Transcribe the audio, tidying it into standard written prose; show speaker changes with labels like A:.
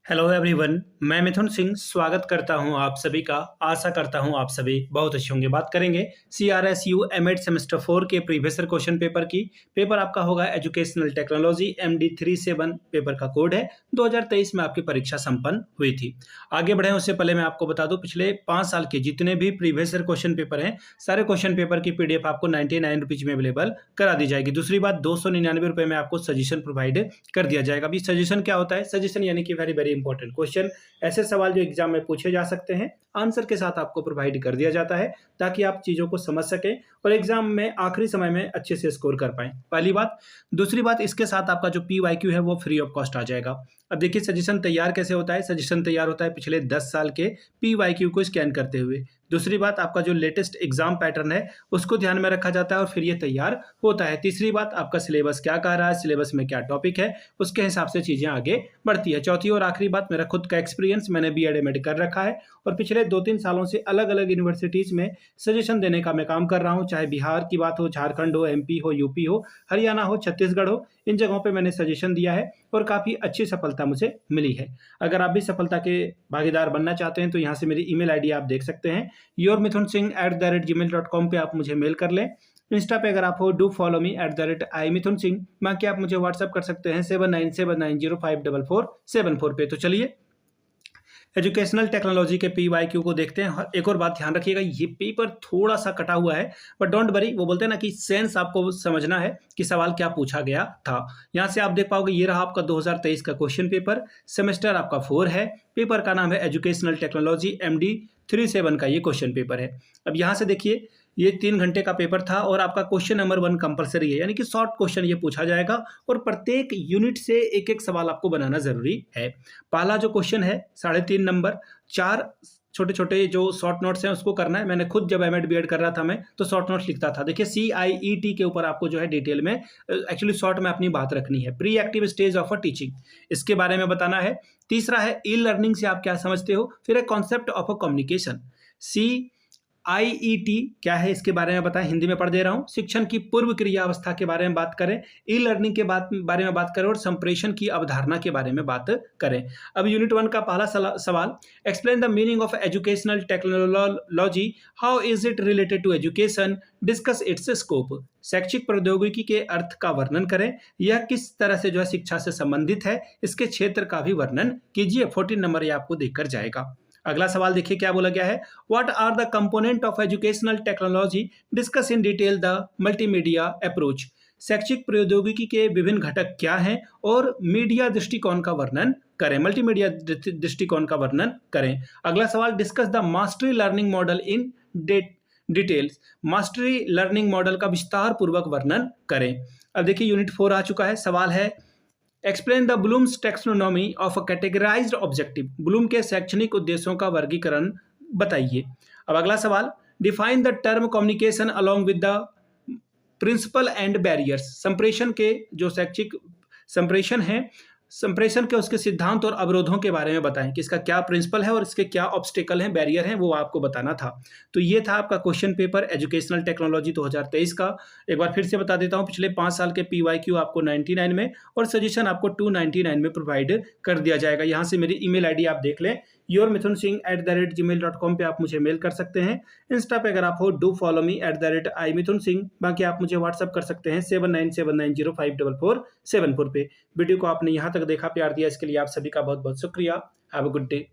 A: Hello everyone, मैं मिथुन सिंह स्वागत करता हूं आप सभी का। आशा करता हूं आप सभी बहुत अच्छे होंगे। बात करेंगे CRSU एमएड सेमेस्टर 4 के प्रीवियस ईयर क्वेश्चन पेपर की। पेपर आपका होगा एजुकेशनल टेक्नोलॉजी MD37 पेपर का कोड है। 2023 में आपकी परीक्षा संपन्न हुई थी। आगे बढ़े उससे पहले मैं आपको बता दूं, पिछले 5 साल के जितने भी प्रीवियस ईयर क्वेश्चन पेपर हैं, सारे क्वेश्चन पेपर की PDF आपको 99 रुपीज में अवेलेबल करा दी जाएगी। दूसरी बात, 299 रुपये में आपको सजेशन प्रोवाइड कर दिया जाएगा। अभी सजेशन क्या होता है? सजेशन यानी कि वेरी वेरी इंपॉर्टेंट क्वेश्चन, ऐसे सवाल जो एग्जाम में पूछे जा सकते हैं, आंसर के साथ आपको प्रोवाइड कर दिया जाता है ताकि आप चीजों को समझ सकें और एग्जाम में आखिरी समय में अच्छे से स्कोर कर पाएं। पहली बात। दूसरी बात, इसके साथ आपका जो PYQ है वो फ्री ऑफ कॉस्ट आ जाएगा। अब देखिए सजेशन तैयार कैसे होता है। सजेशन तैयार होता है पिछले 10 साल के PYQ को स्कैन करते हुए। दूसरी बात, आपका जो लेटेस्ट एग्जाम पैटर्न है उसको ध्यान में रखा जाता है और फिर ये तैयार होता है। तीसरी बात, आपका सिलेबस क्या कह रहा है, सिलेबस में क्या टॉपिक है, उसके हिसाब से चीजें आगे बढ़ती है। चौथी और आखिरी बात, मेरा खुद का एक्सपीरियंस, मैंने B.Ed एमएड कर रखा है और पिछले 2-3 सालों से अलग अलग यूनिवर्सिटीज में सजेशन देने का मैं काम कर रहा हूँ। चाहे बिहार की बात हो, झारखंड हो, MP हो, UP हो, हरियाणा हो, छत्तीसगढ़ हो, इन जगहों पे मैंने सजेशन दिया है और काफ़ी अच्छी सफलता मुझे मिली है। अगर आप भी सफलता के भागीदार बनना चाहते हैं तो यहाँ से मेरी ईमेल आईडी आप देख सकते हैं, yourmithunsinh@gmail.com पे आप मुझे मेल कर लें। इंस्टा पे अगर आप हो, डू फॉलो मी @iMithunSingh। बाकी आप मुझे व्हाट्सअप कर सकते हैं 7979054474 पे। तो चलिए एजुकेशनल टेक्नोलॉजी के PYQ को देखते हैं। एक और बात ध्यान रखिएगा, ये पेपर थोड़ा सा कटा हुआ है, बट डोंट वरी। वो बोलते हैं ना कि सेंस आपको समझना है कि सवाल क्या पूछा गया था। यहाँ से आप देख पाओगे, ये रहा आपका 2023 का क्वेश्चन पेपर। सेमेस्टर आपका 4 है। पेपर का नाम है एजुकेशनल टेक्नोलॉजी MD37 का ये क्वेश्चन पेपर है। अब यहाँ से देखिए, ये 3 घंटे का पेपर था और आपका क्वेश्चन नंबर 1 कंपलसरी है, यानी कि शॉर्ट क्वेश्चन ये पूछा जाएगा और प्रत्येक यूनिट से एक एक सवाल आपको बनाना जरूरी है। पहला जो क्वेश्चन है 3.5 नंबर, 4 छोटे छोटे जो शॉर्ट नोट्स हैं उसको करना है। मैंने खुद जब एमएड B.Ed कर रहा था मैं तो शॉर्ट नोट्स लिखता था। देखिए CIET के ऊपर आपको जो है डिटेल में एक्चुअली शॉर्ट में अपनी बात रखनी है। Pre active stage of a teaching, इसके बारे में बताना है। तीसरा है ई लर्निंग से आप क्या समझते हो। फिर है concept of a communication. CIET क्या है इसके बारे में बताएं, हिंदी में पढ़ दे रहा हूं। शिक्षण की पूर्व क्रिया अवस्था के बारे में बात करें, ई लर्निंग के बारे में बात करें और संप्रेषण की अवधारणा के बारे में बात करें। अब यूनिट 1 का पहला सवाल, explain the meaning of educational technology, how is it related to education, discuss its scope. शैक्षिक प्रौद्योगिकी के अर्थ का वर्णन करें, यह किस तरह से जो है शिक्षा से संबंधित है, इसके क्षेत्र का भी वर्णन कीजिए। 14 नंबर ये आपको देकर जाएगा। अगला सवाल देखिए क्या बोला गया है, what are the component of educational technology, discuss in detail the multimedia approach. शैक्षिक प्रौद्योगिकी के विभिन्न घटक क्या हैं और मीडिया दृष्टिकोण का वर्णन करें, मल्टीमीडिया दृष्टिकोण का वर्णन करें। अगला सवाल, discuss the mastery learning model in details. Mastery learning model का विस्तार पूर्वक वर्णन करें। अब देखिए यूनिट 4 आ चुका है। सवाल है, explain the Bloom's taxonomy of a categorized objective. Bloom के शैक्षणिक उद्देश्यों का वर्गीकरण बताइए। अब अगला सवाल, define the term communication along with the principle and barriers. संप्रेषण के जो शैक्षिक संप्रेषण है, संप्रेषण के उसके सिद्धांत और अवरोधों के बारे में बताएं कि इसका क्या प्रिंसिपल है और इसके क्या ऑब्स्टिकल हैं, बैरियर हैं, वो आपको बताना था। तो ये था आपका क्वेश्चन पेपर एजुकेशनल टेक्नोलॉजी 2023 का। एक बार फिर से बता देता हूँ, पिछले 5 साल के PYQ आपको 99 में और सजेशन आपको 299 में प्रोवाइड कर दिया जाएगा। यहाँ से मेरी ईमेल आईडी आप देख लें, yourmithunSingh@gmail.com पे आप मुझे मेल कर सकते हैं। इंस्टा पे अगर आप हो, डू फॉलो मी @iMithunSingh। बाकी आप मुझे व्हाट्सअप कर सकते हैं 7979054474 पे। वीडियो को आपने यहाँ तक देखा, प्यार दिया, इसके लिए आप सभी का बहुत बहुत शुक्रिया। Have a good day.